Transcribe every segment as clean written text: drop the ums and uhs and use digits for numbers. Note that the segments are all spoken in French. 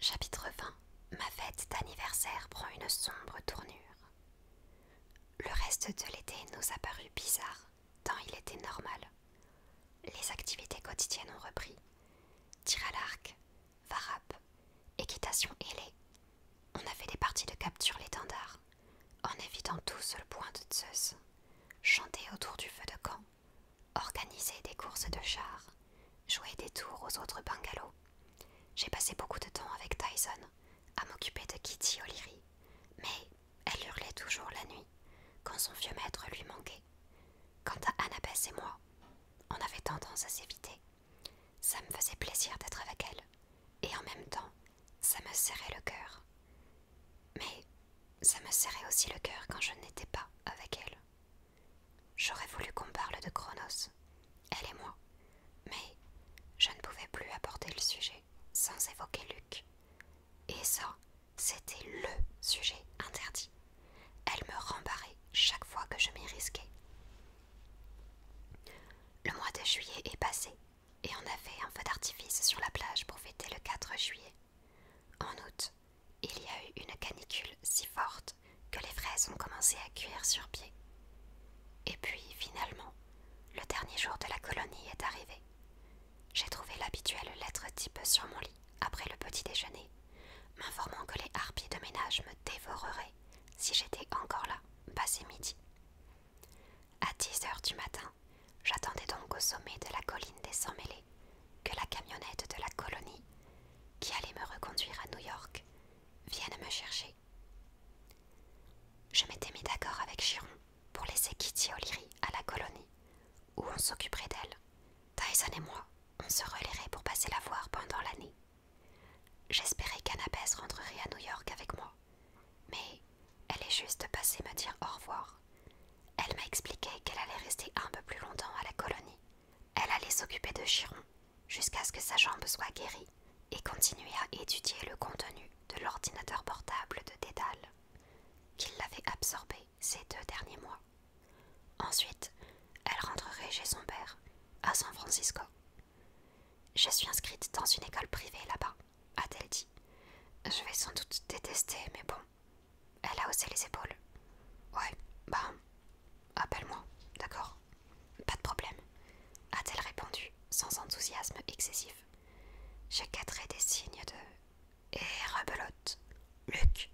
Chapitre 20. Ma fête d'anniversaire prend une sombre tournure. Le reste de l'été nous a paru bizarre, tant il était normal. Les activités quotidiennes ont repris. Tir à l'arc, varap, équitation ailée. On a fait des parties de capture l'étendard, en évitant tous le point de Zeus, chanter autour du feu de camp, organiser des courses de chars, jouer des tours aux autres bungalows. J'ai passé beaucoup de temps avec Tyson à m'occuper de Kitty O'Leary, mais elle hurlait toujours la nuit quand son vieux maître lui manquait. Quant à Annabeth et moi, on avait tendance à s'éviter. Ça me faisait plaisir d'être avec elle, et en même temps, ça me serrait le cœur. Mais ça me serrait aussi le cœur quand je n'étais pas avec elle. J'aurais voulu qu'on parle de Chronos, elle et moi, mais je ne pouvais plus aborder le sujet sans évoquer Luc. Et ça, c'était LE sujet interdit. Elle me rembarrait chaque fois que je m'y risquais. Le mois de juillet est passé, et on a fait un feu d'artifice sur la plage pour fêter le 4 juillet. En août, il y a eu une canicule si forte que les fraises ont commencé à cuire sur pied. Et puis, finalement, le dernier jour de la colonie est arrivé. J'ai trouvé l'habituelle lettre type sur mon lit après le petit déjeuner, m'informant que les harpies de ménage me dévoreraient si j'étais encore là, passé midi. À 10 heures du matin, j'attendais donc au sommet de la colline des Sans-Mêlés que la camionnette de la colonie, qui allait me reconduire à New York, vienne me chercher. Je m'étais mis d'accord avec Chiron pour laisser Kitty O'Leary à la colonie, où on s'occuperait d'elle. Tyson et moi, on se relayerait pour passer la voir pendant l'année. J'espérais qu'Annabeth rentrerait à New York avec moi, mais elle est juste passée me dire au revoir. Elle m'a expliqué qu'elle allait rester un peu plus longtemps à la colonie. Elle allait s'occuper de Chiron jusqu'à ce que sa jambe soit guérie et continuer à étudier le contenu de l'ordinateur portable de Dédale, qu'il l'avait absorbé ces 2 derniers mois. Ensuite, elle rentrerait chez son père, à San Francisco. Je suis inscrite dans une école privée là-bas, a-t-elle dit. Je vais sans doute détester, mais bon. Elle a haussé les épaules. Ouais, appelle-moi, d'accord. Pas de problème, a-t-elle répondu, sans enthousiasme excessif. Je quêterai des signes de... Et rebelote. Luc.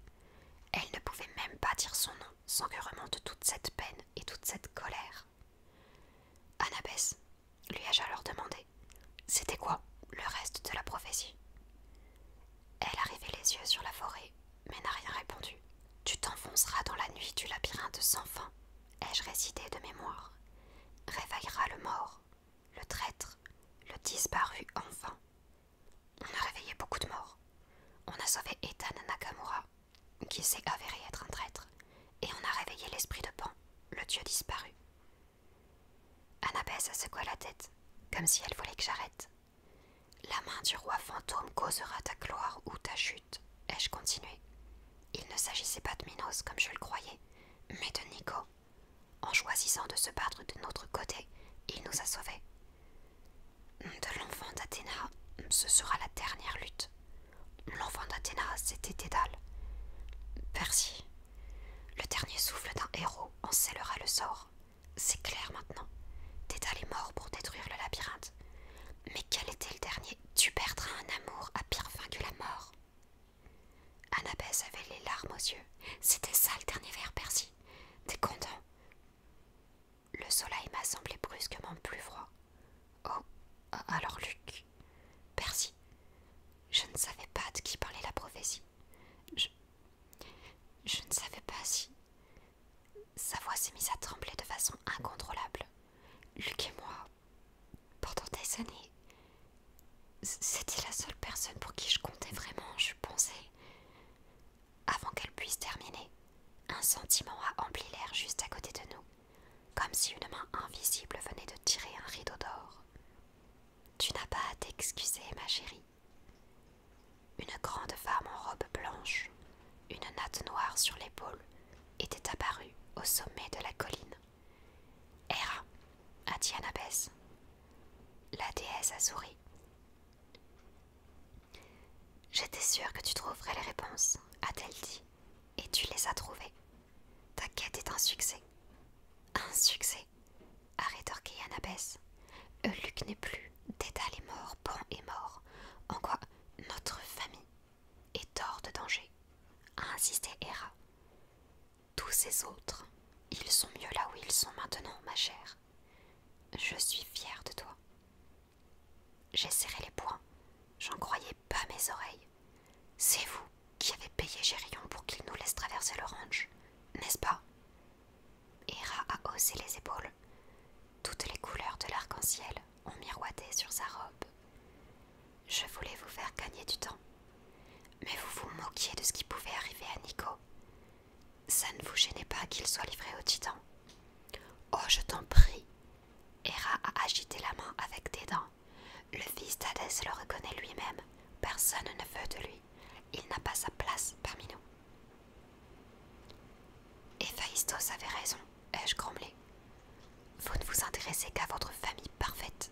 Elle ne pouvait même pas dire son nom sans que remonte toute cette peine et toute cette colère. Annabeth, lui ai-je alors demandé. C'était quoi le reste de la prophétie? Elle a rivé les yeux sur la forêt, mais n'a rien répondu. Tu t'enfonceras dans la nuit du labyrinthe sans fin, ai-je récité de mémoire. Réveillera le mort, le traître, le disparu enfin. On a réveillé beaucoup de morts. On a sauvé Ethan Nakamura, qui s'est avéré être un traître, et on a réveillé l'esprit de Pan, le dieu disparu. Annabeth a secoué la tête, comme si elle voulait que j'arrête. La main du roi fantôme causera ta gloire ou ta chute, ai-je continué. Il ne s'agissait pas de Minos comme je le croyais, mais de Nico. En choisissant de se battre de notre côté, il nous a sauvés. De l'enfant d'Athéna, ce sera la dernière lutte. L'enfant d'Athéna, c'était Dédale. Percy, le dernier souffle d'un héros en scellera le sort. C'est clair maintenant. Dédale est mort pour détruire le labyrinthe. Mais quel était le dernier? Tu perdras un amour à pire fin que la mort. Annabeth avait les larmes aux yeux. C'était ça le dernier vers, Percy. T'es content? Le soleil m'a semblé brusquement plus froid. Oh, alors Luc, Percy, je ne savais pas de qui parlait la prophétie. Je ne savais pas si... Sa voix s'est mise à trembler de façon incontrôlable. Luc et moi, pendant des années, c'était la seule personne pour qui je comptais vraiment, je pensais. Avant qu'elle puisse terminer, un sentiment a empli l'air juste à côté de nous, comme si une main invisible venait de tirer un rideau d'or. Tu n'as pas à t'excuser, ma chérie. Une grande femme en robe blanche, une natte noire sur l'épaule, était apparue au sommet de la colline. Héra, a dit Annabeth. La déesse a souri. J'étais sûre que tu trouverais les réponses, a-t-elle dit, et tu les as trouvées. Ta quête est un succès. Un succès, a rétorqué Annabeth. Luc n'est plus, Dédale est mort, Pan est mort. En quoi notre famille est hors de danger, a insisté Hera. Tous ces autres, ils sont mieux là où ils sont maintenant, ma chère. Je suis fière de toi. J'ai serré les poings, j'en croyais pas mes oreilles. C'est vous qui avez payé Gérion pour qu'il nous laisse traverser le ranch, n'est-ce pas? Hera a haussé les épaules. Toutes les couleurs de l'arc-en-ciel ont miroité sur sa robe. Je voulais vous faire gagner du temps, mais vous vous moquiez de ce qui pouvait arriver à Nico. Ça ne vous gênait pas qu'il soit livré au titan? Oh, je t'en prie. Hera a agité la main avec dédain. Le fils d'Hadès le reconnaît lui-même. Personne ne veut de lui. Il n'a pas sa place parmi nous. Héphaïstos avait raison, ai-je grommelé. Vous ne vous intéressez qu'à votre famille parfaite,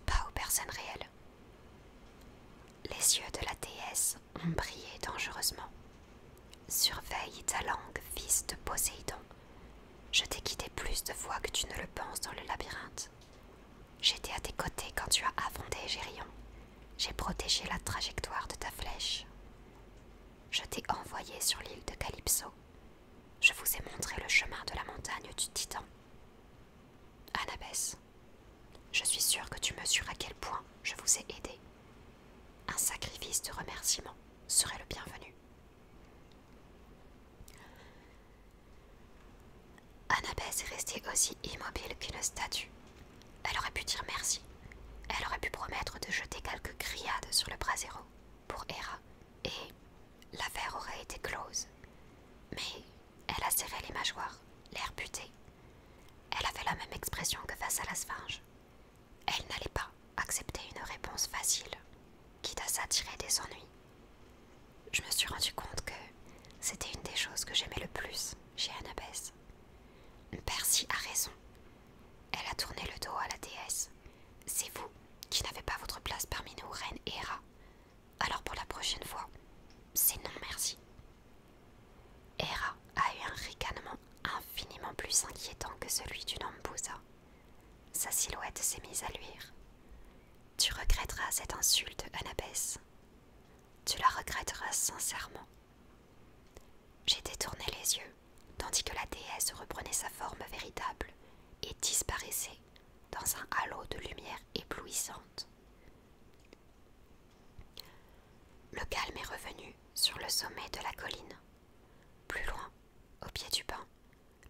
pas aux personnes réelles. Les yeux de la déesse ont brillé dangereusement. Surveille ta langue, fils de Poséidon. Je t'ai quitté plus de fois que tu ne le penses dans le labyrinthe. J'étais à tes côtés quand tu as affronté Gérion. J'ai protégé la trajectoire de ta flèche. Je t'ai envoyé sur l'île de Calypso. Je vous ai montré le chemin de la montagne du Titan. Annabeth, je suis sûre que tu mesures à quel point je vous ai aidé. Un sacrifice de remerciement serait le bienvenu. Annabeth est restée aussi immobile qu'une statue. Elle aurait pu dire merci. Elle aurait pu promettre de jeter quelques grillades sur le brasero pour Hera, et l'affaire aurait été close. Mais elle a serré les mâchoires, l'air buté. Elle avait la même expression que face à la sphinge. Elle n'allait pas accepter une réponse facile, quitte à s'attirer des ennuis. Je me suis rendu compte que c'était une des choses que j'aimais le plus chez Annabeth. Percy a raison. Elle a tourné le dos à la déesse. C'est vous qui n'avez pas votre place parmi nous, reine Hera. Alors pour la prochaine fois, c'est non merci. Hera a eu un ricanement infiniment plus inquiétant que celui d'une Ambusa. Sa silhouette s'est mise à luire. Tu regretteras cette insulte, Annabeth. Tu la regretteras sincèrement. J'ai détourné les yeux, tandis que la déesse reprenait sa forme véritable et disparaissait dans un halo de lumière éblouissante. Le calme est revenu sur le sommet de la colline. Plus loin, au pied du pin,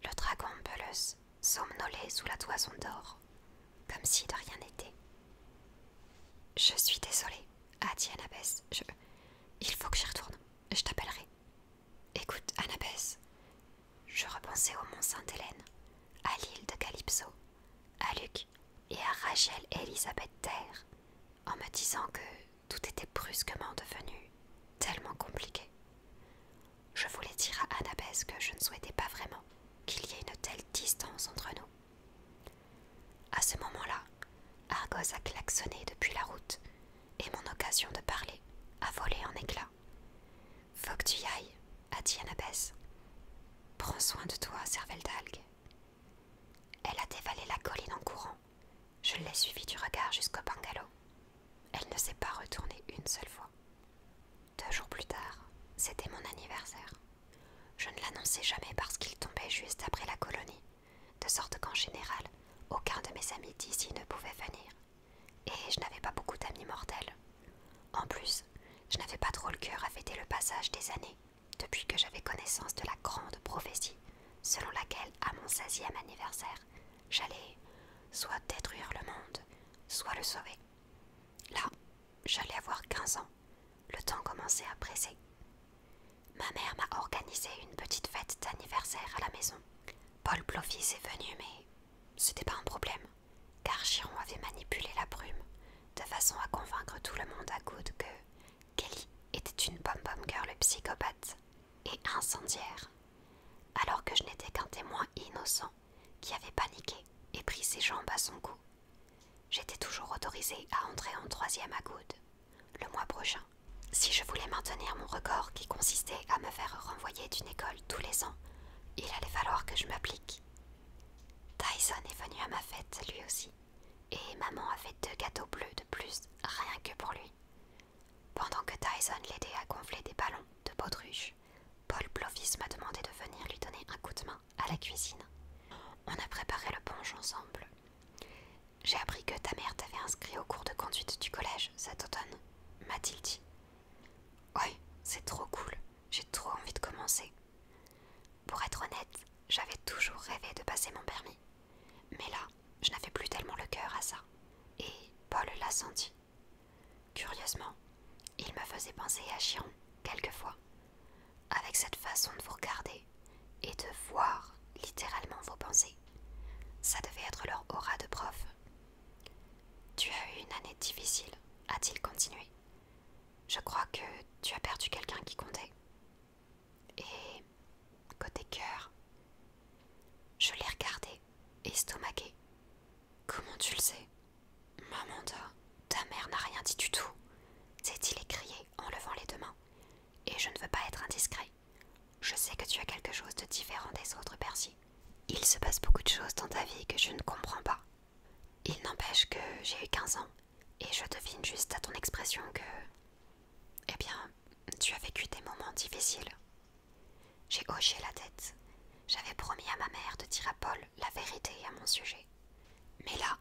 le dragon Belus somnolait sous la toison d'or, comme si de rien n'était. Je suis désolée, a dit Annabeth. Il faut que j'y retourne. Je t'appellerai. Écoute, Annabeth, je repensais au mont Sainte-Hélène, à l'île de Calypso, à Luc et à Rachel et Elisabeth Terre, en me disant que tout était brusquement devenu tellement compliqué. Je voulais dire à Annabeth que je ne souhaitais pas vraiment qu'il y ait une telle distance entre nous. À ce moment-là, Argos a klaxonné depuis la route, et mon occasion de parler a volé en éclats. Faut que tu y ailles, a dit Annabeth. Prends soin de toi, cervelle d'algue. Elle a dévalé la colline en courant. Je l'ai suivie du regard jusqu'au bungalow. Elle ne s'est pas retournée une seule fois. 2 jours plus tard, c'était mon anniversaire. Je ne l'annonçais jamais parce qu'il tombait juste après la colonie, de sorte qu'en général, aucun de mes amis d'ici ne pouvait venir. Et je n'avais pas beaucoup d'amis mortels. En plus, je n'avais pas trop le cœur à fêter le passage des années, depuis que j'avais connaissance de la grande prophétie, selon laquelle, à mon 16e anniversaire, j'allais soit détruire le monde, soit le sauver. Là, j'allais avoir 15 ans. Le temps commençait à presser. Ma mère m'a organisé une petite fête d'anniversaire à la maison. Paul Ploffis est venu, mais c'était pas un problème, car Chiron avait manipulé la brume, de façon à convaincre tout le monde à Good que Kelly était une pom-pom girl psychopathe et incendiaire, alors que je n'étais qu'un témoin innocent qui avait paniqué et pris ses jambes à son cou. J'étais toujours autorisée à entrer en 3e à Good. Le mois prochain, Si je voulais maintenir mon record qui consistait à me faire renvoyer d'une école tous les ans, il allait falloir que je m'applique. Tyson est venu à ma fête lui aussi, et maman a fait 2 gâteaux bleus de plus, rien que pour lui. Pendant que Tyson l'aidait à gonfler des ballons de baudruche, Paul Plovis m'a demandé de venir lui donner un coup de main à la cuisine. On a préparé le punch ensemble. J'ai appris que ta mère t'avait inscrit au cours de conduite du collège cet automne, m'a-t-il dit. Oui, c'est trop cool, j'ai trop envie de commencer. Pour être honnête, j'avais toujours rêvé de passer mon permis. Mais là, je n'avais plus tellement le cœur à ça. Et Paul l'a senti. Curieusement, il me faisait penser à Chiron, quelquefois, avec cette façon de vous regarder et de voir littéralement vos pensées. Ça devait être leur aura de prof. Tu as eu une année difficile, a-t-il continué. Je crois que tu as perdu quelqu'un qui comptait. Et côté cœur, je l'ai regardé, estomaqué. Comment tu le sais? Maman, ta mère n'a rien dit du tout, s'est-il écrié en levant les 2 mains. Et je ne veux pas être indiscret. Je sais que tu as quelque chose de différent des autres, Percy. Il se passe beaucoup de choses dans ta vie que je ne comprends pas. Il n'empêche que j'ai eu 15 ans, et je devine juste à ton expression que... Eh bien, tu as vécu des moments difficiles. J'ai hoché la tête. J'avais promis à ma mère de dire à Paul la vérité à mon sujet. Mais là,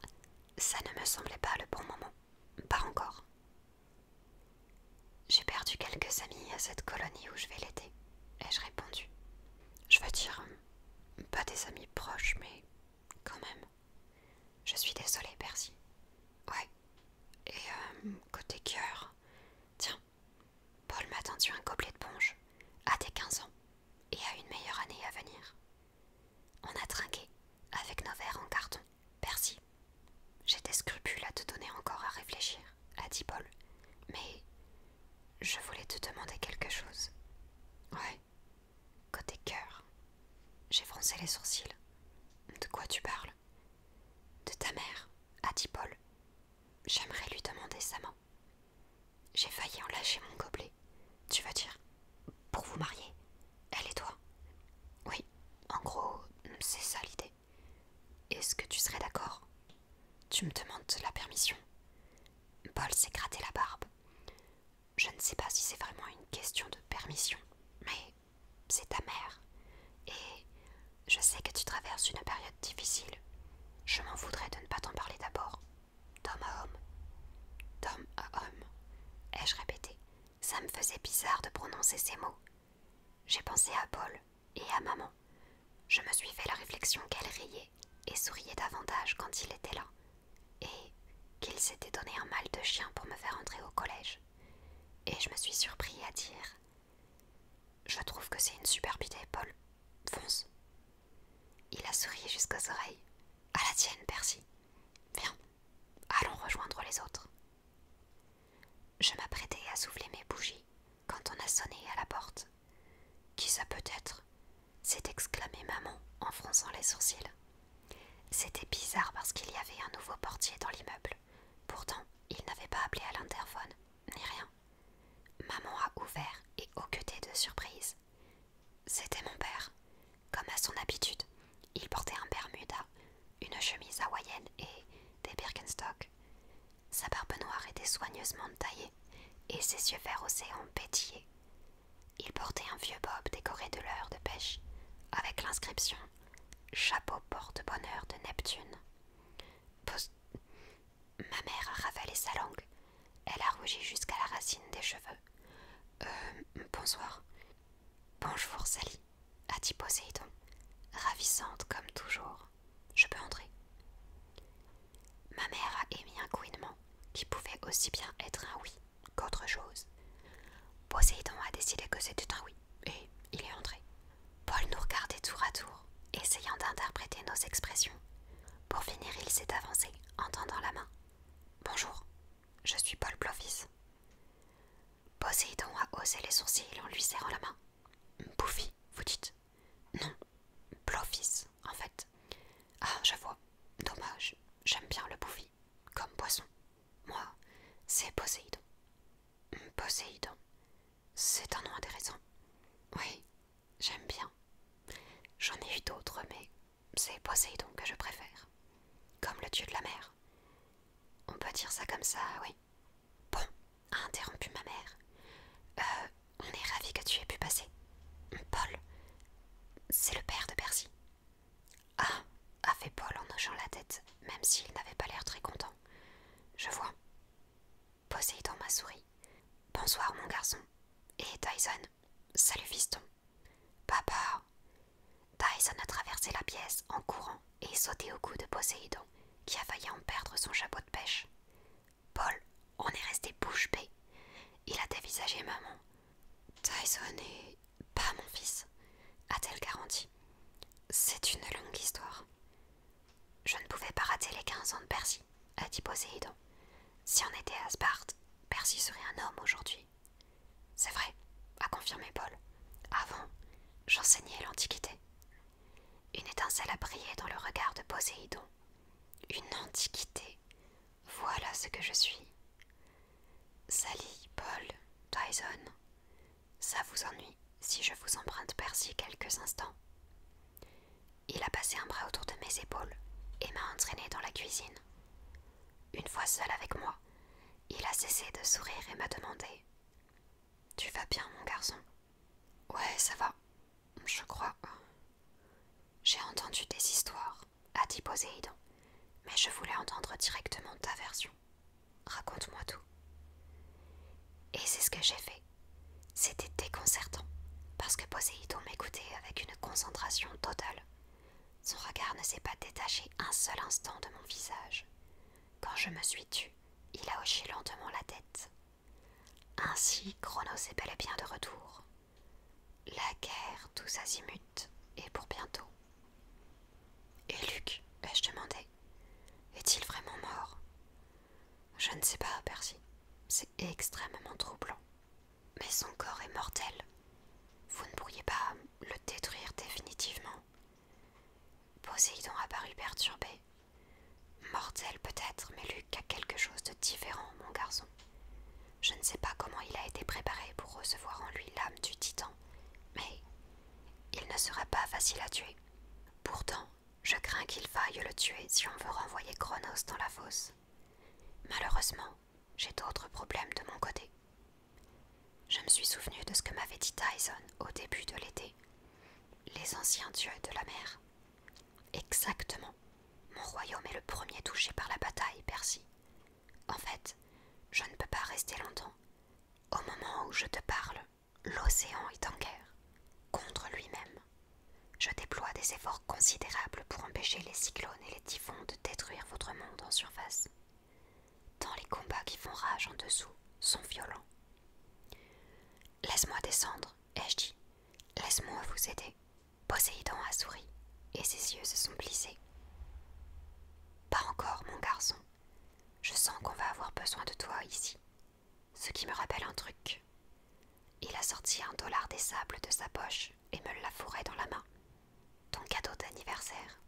ça ne me semblait pas le bon moment. Pas encore. J'ai perdu quelques amis à cette colonie où je vais l'été, ai-je répondu. Je veux dire, pas des amis proches, mais quand même. Je suis désolée, Percy. Ouais. Et côté cœur, tiens, Paul m'a tendu un gobelet de punch à tes 15 ans et à une meilleure année à venir. On a trinqué avec nos verres en carton. Percy, j'ai des scrupules à te donner encore à réfléchir, a dit Paul. Mais je voulais te demander quelque chose. Ouais. Côté cœur. J'ai froncé les sourcils. De quoi tu parles? De ta mère, a dit Paul. J'aimerais lui demander sa main. J'ai failli en lâcher mon gobelet. Tu veux dire? Pour vous marier, elle et toi? Oui, en gros, c'est ça l'idée. Est-ce que tu serais d'accord? Tu me demandes la permission? Paul s'est gratté la barbe. Je ne sais pas si c'est vraiment une question de permission, mais c'est ta mère. Et je sais que tu traverses une période difficile. Je m'en voudrais de ne pas t'en parler d'abord. D'homme à homme. D'homme à homme, ai-je répété. Ça me faisait bizarre de prononcer ces mots. J'ai pensé à Paul et à maman. Je me suis fait la réflexion qu'elle riait et souriait davantage quand il était là, et qu'il s'était donné un mal de chien pour me faire entrer au collège. Et je me suis surpris à dire « Je trouve que c'est une superbe idée, Paul. Fonce. » Il a souri jusqu'aux oreilles. « À la tienne, Percy. Viens, allons rejoindre les autres. » Je m'apprêtais à souffler mes bougies quand on a sonné à la porte. « Qui ça peut être ?» s'est exclamé maman en fronçant les sourcils. C'était bizarre parce qu'il y avait un nouveau portier dans l'immeuble. Pourtant, il n'avait pas appelé à l'interphone, ni rien. Maman a ouvert et hoqueté de surprise. C'était mon père. Comme à son habitude, il portait un bermuda, une chemise hawaïenne et des Birkenstock. Sa barbe noire était soigneusement taillée et ses yeux verts océan pétillaient. Il portait un vieux bob décoré de leurre de pêche, avec l'inscription « Chapeau porte-bonheur de Neptune ». Ma mère a ravalé sa langue. Elle a rougi jusqu'à la racine des cheveux. Bonsoir. Bonjour, Sally, a dit Poséidon, ravissante comme toujours. Je peux entrer? Ma mère a émis un couinement qui pouvait aussi bien être un oui qu'autre chose. Poséidon a décidé que c'était un oui, et il est entré. Paul nous regardait tour à tour, essayant d'interpréter nos expressions. Pour finir, il s'est avancé, en tendant la main. Bonjour, je suis Paul Plovis. Poséidon a haussé les sourcils en lui serrant la main. Buffy, vous dites? Non, Plovis, en fait. Ah, je vois. Dommage, j'aime bien le Buffy, comme poisson. Moi, c'est Poséidon. Poséidon, ça, oui. Bon, a interrompu ma mère. On est ravis que tu aies pu passer. Paul, c'est le père de Percy. Ah, a fait Paul en hochant la tête, même s'il n'avait pas l'air très content. Je vois. Poséidon m'a souri. Bonsoir, mon garçon. Et Tyson. Salut, fiston. Papa. Tyson a traversé la pièce en courant et sauté au cou de Poséidon, qui a failli en perdre son chapeau de pêche. Paul, on est resté bouche bée. Il a dévisagé maman. Tyson est pas mon fils, a-t-elle garanti. C'est une longue histoire. Je ne pouvais pas rater les 15 ans de Percy, a dit Poséidon. Si on était à Sparte, Percy serait un homme aujourd'hui. C'est vrai, a confirmé Paul. Avant, j'enseignais l'Antiquité. Une étincelle a brillé dans le regard de Poséidon. Une antiquité. Voilà ce que je suis. Sally, Paul, Tyson. Ça vous ennuie si je vous emprunte Percy quelques instants. Il a passé un bras autour de mes épaules et m'a entraîné dans la cuisine. Une fois seul avec moi, il a cessé de sourire et m'a demandé: Tu vas bien, mon garçon? Ouais, ça va, je crois. J'ai entendu des histoires, a dit Poséidon, mais je voulais entendre directement ta version. Raconte-moi tout. Et c'est ce que j'ai fait. C'était déconcertant, parce que Poséidon m'écoutait avec une concentration totale. Son regard ne s'est pas détaché un seul instant de mon visage. Quand je me suis tue, il a hoché lentement la tête. Ainsi, Chronos est bel et bien de retour. La guerre tous azimuts est pour bientôt. Et Luc, ai-je demandé, est-il vraiment mort? Je ne sais pas, Percy. C'est extrêmement troublant. Mais son corps est mortel. Vous ne pourriez pas le détruire définitivement. Poséidon a paru perturbé. Mortel peut-être, mais Luc a quelque chose de différent, mon garçon. Je ne sais pas comment il a été préparé pour recevoir en lui l'âme du titan, mais il ne sera pas facile à tuer. Pourtant, je crains qu'il faille le tuer si on veut renvoyer Chronos dans la fosse. Malheureusement, j'ai d'autres problèmes de mon côté. Je me suis souvenu de ce que m'avait dit Tyson au début de l'été. Les anciens dieux de la mer. Exactement. Mon royaume est le premier touché par la bataille, Percy. En fait, je ne peux pas rester longtemps. Au moment où je te parle, l'océan est en guerre, contre lui-même. Je déploie des efforts considérables pour empêcher les cyclones et les typhons de détruire votre monde en surface. Tant les combats qui font rage en dessous sont violents. Laisse-moi descendre, ai-je dit. Laisse-moi vous aider. Poséidon a souri, et ses yeux se sont plissés. Pas encore, mon garçon. Je sens qu'on va avoir besoin de toi ici. Ce qui me rappelle un truc. Il a sorti $1 des sables de sa poche et me l'a fourré dans la main. Ton cadeau d'anniversaire.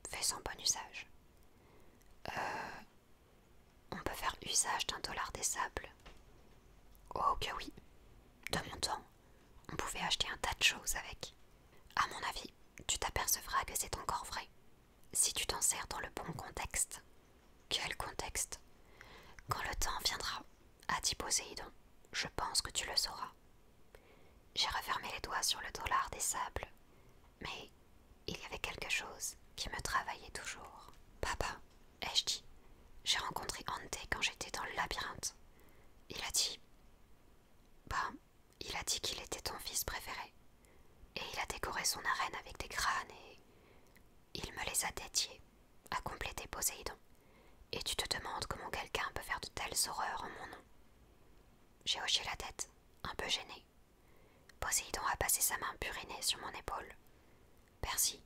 Fais-en bon usage. On peut faire usage d'1 $ des sables. Oh que oui. De mon temps, on pouvait acheter un tas de choses avec. À mon avis, tu t'apercevras que c'est encore vrai. Si tu t'en sers dans le bon contexte. Quel contexte? Quand le temps viendra, a dit Poséidon, je pense que tu le sauras. J'ai refermé les doigts sur le $, des sables, mais il y avait quelque chose qui me travaillait toujours. Papa, ai-je dit, j'ai rencontré Ante quand j'étais dans le labyrinthe. Il a dit qu'il était ton fils préféré, et il a décoré son arène avec des crânes et il me les a dédiés, a complété Poséidon. Et tu te demandes comment quelqu'un peut faire de telles horreurs en mon nom. J'ai hoché la tête, un peu gênée. Poséidon a passé sa main burinée sur mon épaule. Percy,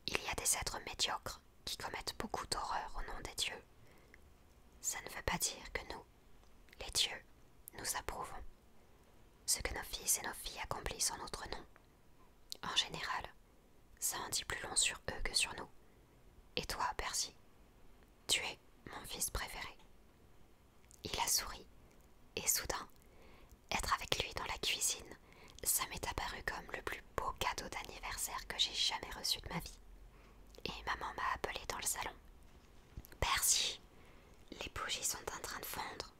il y a des êtres médiocres qui commettent beaucoup d'horreurs au nom des dieux. Ça ne veut pas dire que nous, les dieux, nous approuvons ce que nos fils et nos filles accomplissent en notre nom. En général, ça en dit plus long sur eux que sur nous. Et toi, Percy, tu es mon fils préféré. Il a souri, et soudain, être avec lui dans la cuisine, ça m'est apparu comme le plus beau cadeau d'anniversaire que j'ai jamais reçu de ma vie. Et maman m'a appelé dans le salon. Percy, les Les bougies sont en train de fondre.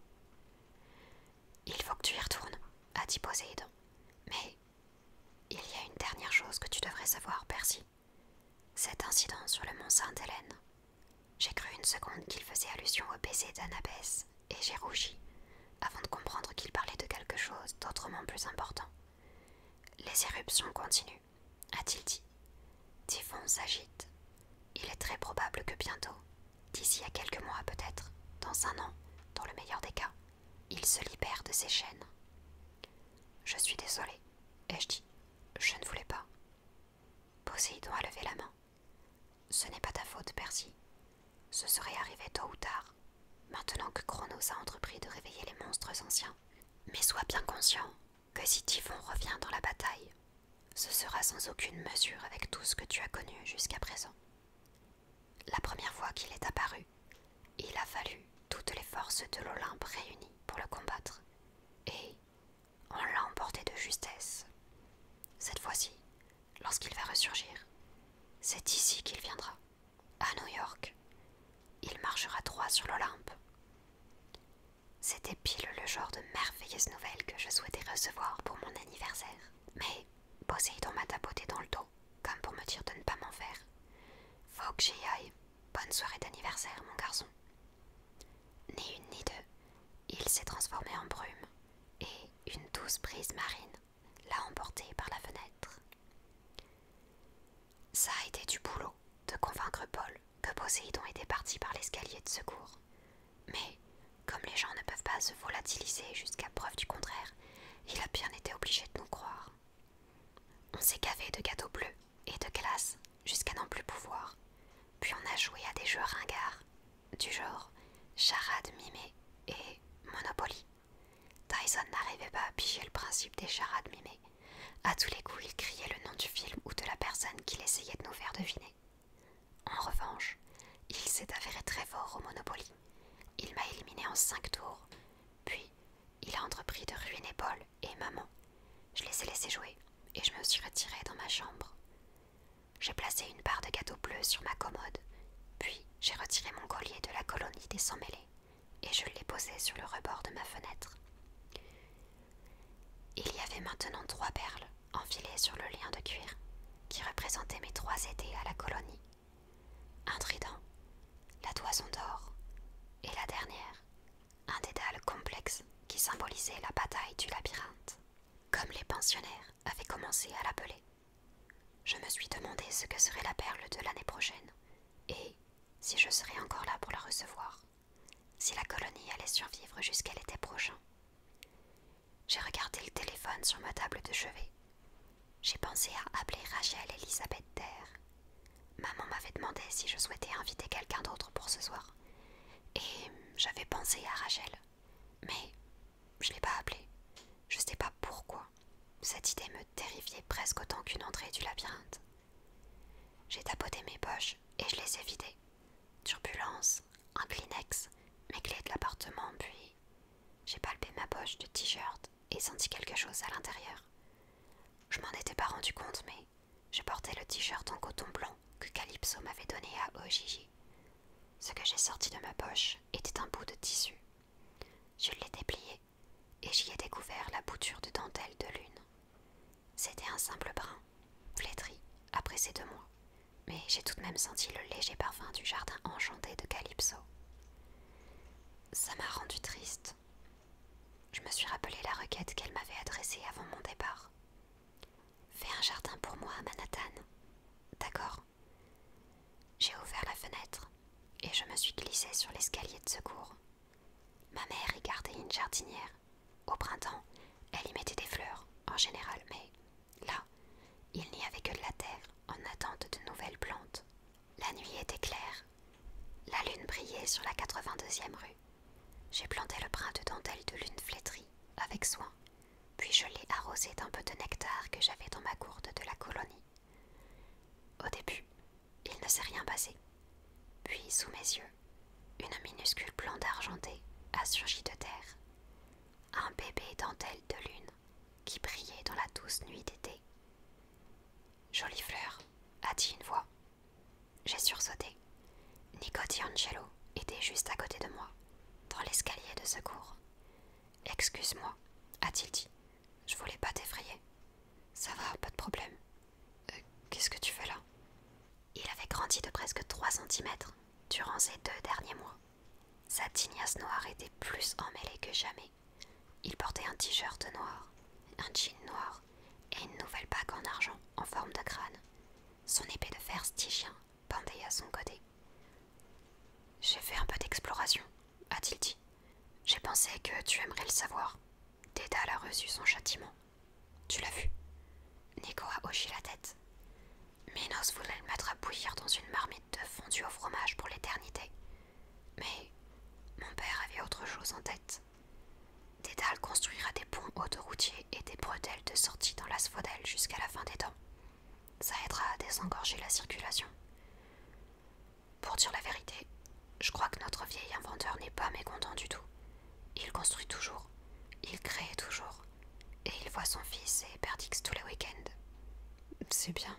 Il faut que tu y retournes, a dit Poséidon. Mais il y a une dernière chose que tu devrais savoir, Percy. Cet incident sur le mont Sainte-Hélène. J'ai cru une seconde qu'il faisait allusion au baiser d'Annabès, et j'ai rougi, avant de comprendre qu'il parlait de quelque chose d'autrement plus important. Les éruptions continuent, a-t-il dit. Typhon s'agite. Il est très probable que bientôt, d'ici à quelques mois peut-être, dans un an, dans le meilleur des cas, il se libère de ses chaînes. Je suis désolée, ai-je dit. Je ne voulais pas. Poséidon a levé la main. Ce n'est pas ta faute, Percy. Ce serait arrivé tôt ou tard, maintenant que Chronos a entrepris de réveiller les monstres anciens. Mais sois bien conscient que si Typhon revient dans la bataille, ce sera sans aucune mesure avec tout ce que tu as connu jusqu'à présent. La première fois qu'il est apparu, il a fallu toutes les forces de l'Olympe réunies pour le combattre, et on l'a emporté de justesse. Cette fois-ci, lorsqu'il va ressurgir, c'est ici qu'il viendra, à New York. Il marchera droit sur l'Olympe. C'était pile le genre de merveilleuse nouvelle que je souhaitais recevoir pour mon anniversaire. Mais Poséidon m'a tapoté dans le dos, comme pour me dire de ne pas m'en faire. Faut que j'y aille. Bonne soirée d'anniversaire, mon garçon. Ni une ni deux, il s'est transformé en brume, et une douce brise marine l'a emporté par la fenêtre. Ça a été du boulot de convaincre Paul que Poséidon était parti par l'escalier de secours. Mais, comme les gens ne peuvent pas se volatiliser jusqu'à preuve du contraire, il a bien été obligé de nous croire. On s'est gavé de gâteaux bleus et de glace jusqu'à n'en plus pouvoir. Puis on a joué à des jeux ringards, du genre charade mimée et Monopoly. Tyson n'arrivait pas à piger le principe des charades mimées. À tous les coups, il criait le nom du film ou de la personne qu'il essayait de nous faire deviner. En revanche, il s'est avéré très fort au Monopoly. Il m'a éliminé en 5 tours. Puis, il a entrepris de ruiner Paul et maman. Je les ai laissés jouer et je me suis retirée dans ma chambre. J'ai placé une barre de gâteau bleu sur ma commode, puis j'ai retiré mon collier de la colonie des sans-mêlés et je l'ai posé sur le rebord de ma fenêtre. Il y avait maintenant 3 perles enfilées sur le lien de cuir qui représentaient mes 3 étés à la colonie. Un trident, la toison d'or et la dernière, un dédale complexe qui symbolisait la bataille du labyrinthe. Comme les pensionnaires avaient commencé à l'appeler, je me suis demandé ce que serait la perle de l'année prochaine et si je serais encore là pour la recevoir, si la colonie allait survivre jusqu'à l'été prochain. J'ai regardé le téléphone sur ma table de chevet. J'ai pensé à appeler Rachel Elisabeth Dare. Maman m'avait demandé si je souhaitais inviter quelqu'un d'autre pour ce soir. Et j'avais pensé à Rachel. Mais je ne l'ai pas appelée. Je ne sais pas pourquoi. Cette idée me terrifiait presque autant qu'une entrée du labyrinthe. J'ai tapoté mes poches et je les ai vidées. Turbulence, un Kleenex, mes clés de l'appartement, puis j'ai palpé ma poche de t-shirt et senti quelque chose à l'intérieur. Je m'en étais pas rendu compte, mais je portais le t-shirt en coton blanc que Calypso m'avait donné à Ogigi. Ce que j'ai sorti de ma poche était un bout de tissu. Je l'ai déplié et j'y ai découvert la bouture de dentelle de lune. C'était un simple brin, flétri, après ces 2 mois, mais j'ai tout de même senti le léger parfum du jardin enchanté de Calypso. Ça m'a rendu triste. Je me suis rappelé la requête qu'elle m'avait adressée avant mon départ. Fais un jardin pour moi à Manhattan. D'accord. J'ai ouvert la fenêtre et je me suis glissée sur l'escalier de secours. Ma mère y gardait une jardinière. Au printemps, elle y mettait des fleurs, en général, mais là, il n'y avait que de la terre en attente de nouvelles plantes. La nuit était claire. La lune brillait sur la 82e rue. J'ai planté le brin de dentelle de lune flétrie avec soin, puis je l'ai arrosé d'un peu de nectar que j'avais dans ma gourde de la colonie. Au début, il ne s'est rien passé. Puis, sous mes yeux, une minuscule plante argentée a surgi de terre. Un bébé dentelle de lune qui brillait dans la douce nuit d'été. Jolie fleur, a dit une voix. J'ai sursauté. Nico D'Angelo était juste à côté de moi, l'escalier de secours. Excuse-moi, a-t-il dit. Je voulais pas t'effrayer. Ça va, pas de problème. Qu'est-ce que tu fais là? Il avait grandi de presque 3 centimètres durant ces 2 derniers mois. Sa tignasse noire était plus emmêlée que jamais. Il portait un t-shirt noir, un jean noir et une nouvelle bague en argent en forme de crâne. Son épée de fer stygien pendait à son côté. J'ai fait un peu d'exploration, a-t-il dit. J'ai pensé que tu aimerais le savoir. Dédale a reçu son châtiment. Tu l'as vu? Nico a hoché la tête. Minos voulait le mettre à bouillir dans une marmite de fondue au fromage pour l'éternité. Mais mon père avait autre chose en tête. Dédale construira des ponts autoroutiers et des bretelles de sortie dans l'asphodèle jusqu'à la fin des temps. Ça aidera à désengorger la circulation. Pour dire la vérité, je crois que notre vieil inventeur n'est pas mécontent du tout. Il construit toujours, il crée toujours, et il voit son fils et Perdix tous les week-ends. C'est bien.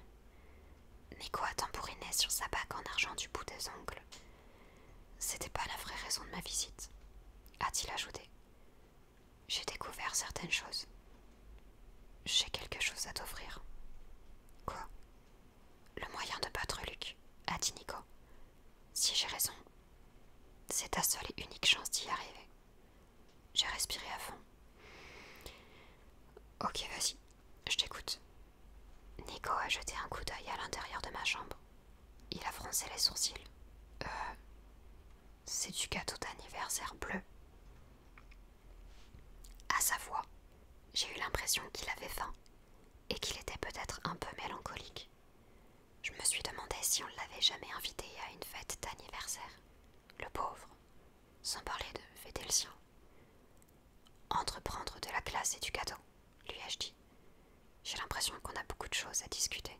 Nico a tambouriné sur sa bague en argent du bout des ongles. C'était pas la vraie raison de ma visite, a-t-il ajouté. J'ai découvert certaines choses. J'ai quelque chose à t'offrir. Quoi? Le moyen de battre Luc, a dit Nico. Si j'ai raison, c'est ta seule et unique chance d'y arriver. J'ai respiré à fond. Ok, vas-y, je t'écoute. Nico a jeté un coup d'œil à l'intérieur de ma chambre. Il a froncé les sourcils. C'est du gâteau d'anniversaire bleu. À sa voix, j'ai eu l'impression qu'il avait faim et qu'il était peut-être un peu mélancolique. Je me suis demandé si on ne l'avait jamais invité à une fête d'anniversaire. Le pauvre, sans parler de fêter le sien. Entreprendre de la classe et du gâteau, lui ai-je dit. J'ai l'impression qu'on a beaucoup de choses à discuter.